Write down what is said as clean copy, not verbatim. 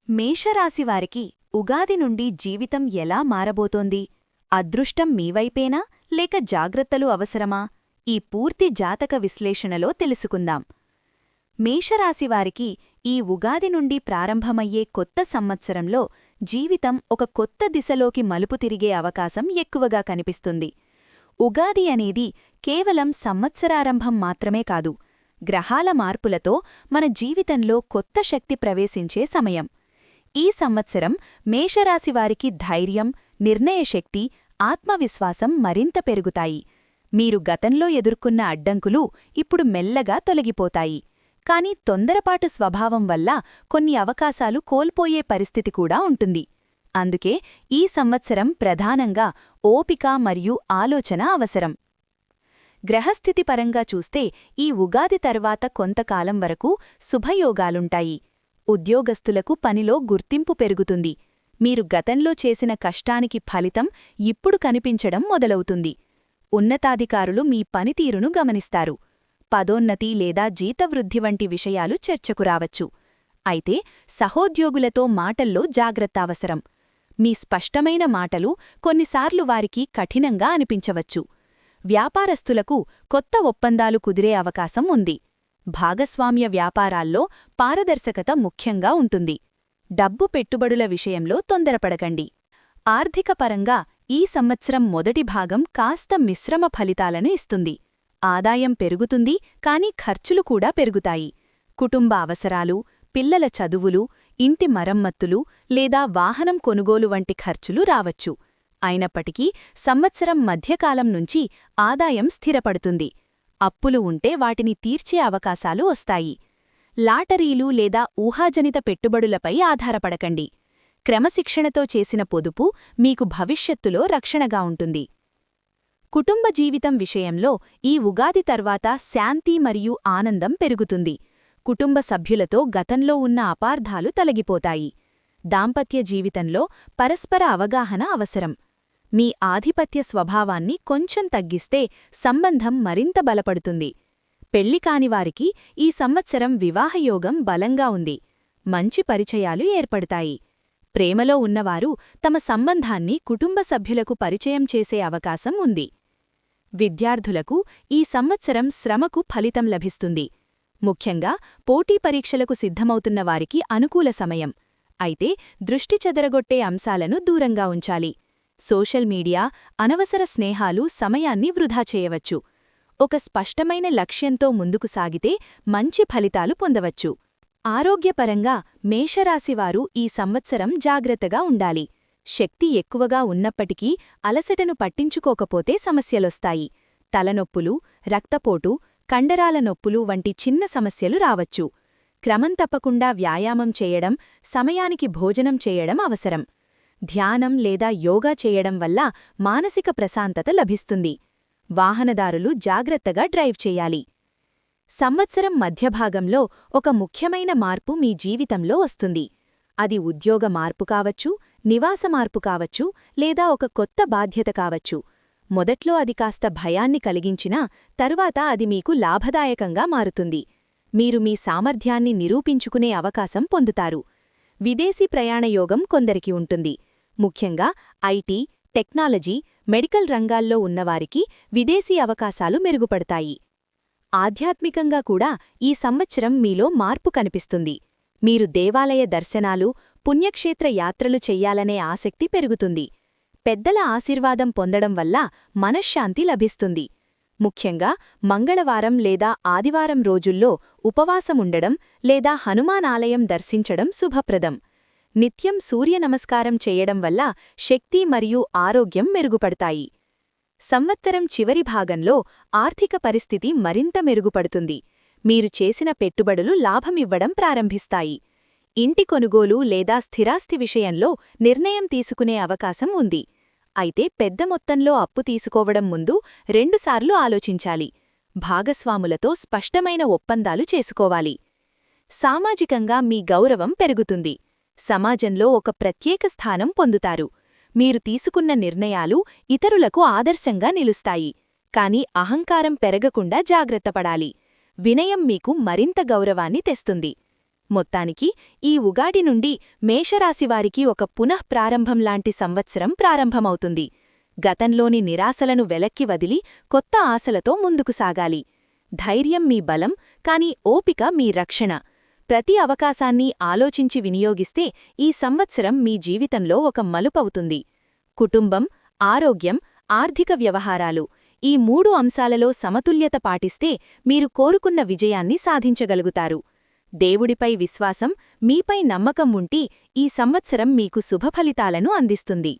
మేషరాశివారికి ఉగాది నుండి జీవితం ఎలా మారబోతోంది? అదృష్టం మీవైపేనా లేక జాగ్రత్తలు అవసరమా? ఈ పూర్తి జాతక విశ్లేషణలో తెలుసుకుందాం. మేషరాశివారికి ఈ ఉగాది నుండి ప్రారంభమయ్యే కొత్త సంవత్సరంలో జీవితం ఒక కొత్త దిశలోకి మలుపు తిరిగే అవకాశం ఎక్కువగా కనిపిస్తుంది. ఉగాది అనేది కేవలం సంవత్సరారంభం మాత్రమే కాదు, గ్రహాల మార్పులతో మన జీవితంలో కొత్త శక్తి ప్రవేశించే సమయం. ఈ సంవత్సరం మేషరాశివారికి ధైర్యం, నిర్ణయశక్తి, ఆత్మవిశ్వాసం మరింత పెరుగుతాయి. మీరు గతంలో ఎదుర్కొన్న అడ్డంకులు ఇప్పుడు మెల్లగా తొలగిపోతాయి. కాని తొందరపాటు స్వభావం వల్ల కొన్ని అవకాశాలు కోల్పోయే పరిస్థితి కూడా ఉంటుంది. అందుకే ఈ సంవత్సరం ప్రధానంగా ఓపిక మరియు ఆలోచన అవసరం. గ్రహస్థితి పరంగా చూస్తే ఈ ఉగాది తర్వాత కొంతకాలం వరకు శుభయోగాలుంటాయి. ఉద్యోగస్తులకు పనిలో గుర్తింపు పెరుగుతుంది. మీరు గతంలో చేసిన కష్టానికి ఫలితం ఇప్పుడు కనిపించడం మొదలవుతుంది. ఉన్నతాధికారులు మీ పనితీరును గమనిస్తారు. పదోన్నతి లేదా జీతవృద్ధి వంటి విషయాలు చర్చకు రావచ్చు. అయితే సహోద్యోగులతో మాటల్లో జాగ్రత్త అవసరం. మీ స్పష్టమైన మాటలు కొన్నిసార్లు వారికి కఠినంగా అనిపించవచ్చు. వ్యాపారస్తులకు కొత్త ఒప్పందాలు కుదిరే అవకాశం ఉంది. భాగస్వామ్య వ్యాపారాల్లో పారదర్శకత ముఖ్యంగా ఉంటుంది. డబ్బు పెట్టుబడుల విషయంలో తొందరపడకండి. ఆర్థికపరంగా ఈ సంవత్సరం మొదటి భాగం కాస్త మిశ్రమ ఫలితాలను ఇస్తుంది. ఆదాయం పెరుగుతుంది, కానీ ఖర్చులు కూడా పెరుగుతాయి. కుటుంబ అవసరాలు, పిల్లల చదువులు, ఇంటి మరమ్మత్తులు లేదా వాహనం కొనుగోలు వంటి ఖర్చులు రావచ్చు. అయినప్పటికీ సంవత్సరం మధ్యకాలం నుంచి ఆదాయం స్థిరపడుతుంది. అప్పులు ఉంటే వాటిని తీర్చే అవకాశాలు వస్తాయి. లాటరీలు లేదా ఊహాజనిత పెట్టుబడులపై ఆధారపడకండి. క్రమశిక్షణతో చేసిన పొదుపు మీకు భవిష్యత్తులో రక్షణగా ఉంటుంది. కుటుంబ జీవితం విషయంలో ఈ ఉగాది తర్వాత శాంతి మరియు ఆనందం పెరుగుతుంది. కుటుంబ సభ్యులతో గతంలో ఉన్న అపార్థాలు తొలగిపోతాయి. దాంపత్య జీవితంలో పరస్పర అవగాహన అవసరం. మీ ఆధిపత్య స్వభావాన్ని కొంచెం తగ్గిస్తే సంబంధం మరింత బలపడుతుంది. పెళ్లి కానివారికి ఈ సంవత్సరం వివాహయోగం బలంగా ఉంది. మంచి పరిచయాలు ఏర్పడతాయి. ప్రేమలో ఉన్నవారు తమ సంబంధాన్ని కుటుంబ సభ్యులకు పరిచయం చేసే అవకాశం ఉంది. విద్యార్థులకు ఈ సంవత్సరం శ్రమకు ఫలితం లభిస్తుంది. ముఖ్యంగా పోటీ పరీక్షలకు సిద్ధమవుతున్న వారికి అనుకూల సమయం. అయితే దృష్టి చెదరగొట్టే అంశాలను దూరంగా ఉంచాలి. సోషల్ మీడియా, అనవసర స్నేహాలు సమయాన్ని వృధా చేయవచ్చు. ఒక స్పష్టమైన లక్ష్యంతో ముందుకు సాగితే మంచి ఫలితాలు పొందవచ్చు. ఆరోగ్యపరంగా మేషరాశివారు ఈ సంవత్సరం జాగ్రత్తగా ఉండాలి. శక్తి ఎక్కువగా ఉన్నప్పటికీ అలసటను పట్టించుకోకపోతే సమస్యలొస్తాయి. తలనొప్పులు, రక్తపోటు, కండరాల నొప్పులు వంటి చిన్న సమస్యలు రావచ్చు. క్రమం తప్పకుండా వ్యాయామం చేయడం, సమయానికి భోజనం చేయడం అవసరం. ధ్యానం లేదా యోగా చేయడం వల్ల మానసిక ప్రశాంతత లభిస్తుంది. వాహనదారులు జాగ్రత్తగా డ్రైవ్ చేయాలి. సంవత్సరం మధ్యభాగంలో ఒక ముఖ్యమైన మార్పు మీ జీవితంలో వస్తుంది. అది ఉద్యోగ మార్పు కావచ్చు, నివాస మార్పు కావచ్చు, లేదా ఒక కొత్త బాధ్యత కావచ్చు. మొదట్లో అది కాస్త భయాన్ని కలిగించినా తరువాత అది మీకు లాభదాయకంగా మారుతుంది. మీరు మీ సామర్థ్యాన్ని నిరూపించుకునే అవకాశం పొందుతారు. విదేశీ ప్రయాణయోగం కొందరికి ఉంటుంది. ముఖ్యంగా ఐటీ, టెక్నాలజీ, మెడికల్ రంగాల్లో ఉన్నవారికి విదేశీ అవకాశాలు మెరుగుపడతాయి. ఆధ్యాత్మికంగా కూడా ఈ సంవత్సరం మీలో మార్పు కనిపిస్తుంది. మీరు దేవాలయ దర్శనాలు, పుణ్యక్షేత్ర యాత్రలు చెయ్యాలనే ఆసక్తి పెరుగుతుంది. పెద్దల ఆశీర్వాదం పొందడం వల్ల మనశ్శాంతి లభిస్తుంది. ముఖ్యంగా మంగళవారం లేదా ఆదివారం రోజుల్లో ఉపవాసముండడం లేదా హనుమానాలయం దర్శించడం శుభప్రదం. నిత్యం సూర్యనమస్కారం చేయడం వల్ల శక్తి మరియు ఆరోగ్యం మెరుగుపడతాయి. సంవత్సరం చివరి భాగంలో ఆర్థిక పరిస్థితి మరింత మెరుగుపడుతుంది. మీరు చేసిన పెట్టుబడులు లాభమివ్వడం ప్రారంభిస్తాయి. ఇంటి కొనుగోలు లేదా స్థిరాస్తి విషయంలో నిర్ణయం తీసుకునే అవకాశం ఉంది. అయితే పెద్ద మొత్తంలో అప్పు తీసుకోవడం ముందు రెండుసార్లు ఆలోచించాలి. భాగస్వాములతో స్పష్టమైన ఒప్పందాలు చేసుకోవాలి. సామాజికంగా మీ గౌరవం పెరుగుతుంది. సమాజంలో ఒక ప్రత్యేక స్థానం పొందుతారు. మీరు తీసుకున్న నిర్ణయాలు ఇతరులకు ఆదర్శంగా నిలుస్తాయి. కాని అహంకారం పెరగకుండా జాగ్రత్తపడాలి. వినయం మీకు మరింత గౌరవాన్ని తెస్తుంది. మొత్తానికి ఈ ఉగాది నుండి మేషరాశివారికి ఒక పునఃప్రారంభంలాంటి సంవత్సరం ప్రారంభమవుతుంది. గతంలోని నిరాశలను వెలక్కి వదిలి కొత్త ఆశలతో ముందుకు సాగాలి. ధైర్యం మీ బలం, కాని ఓపిక మీ రక్షణ. ప్రతి అవకాశాన్ని ఆలోచించి వినియోగిస్తే ఈ సంవత్సరం మీ జీవితంలో ఒక మలుపవుతుంది. కుటుంబం, ఆరోగ్యం, ఆర్థిక వ్యవహారాలు ఈ 3 అంశాలలో సమతుల్యత పాటిస్తే మీరు కోరుకున్న విజయాన్ని సాధించగలుగుతారు. దేవుడిపై విశ్వాసం, మీపై నమ్మకం ఉంటే ఈ సంవత్సరం మీకు శుభఫలితాలను అందిస్తుంది.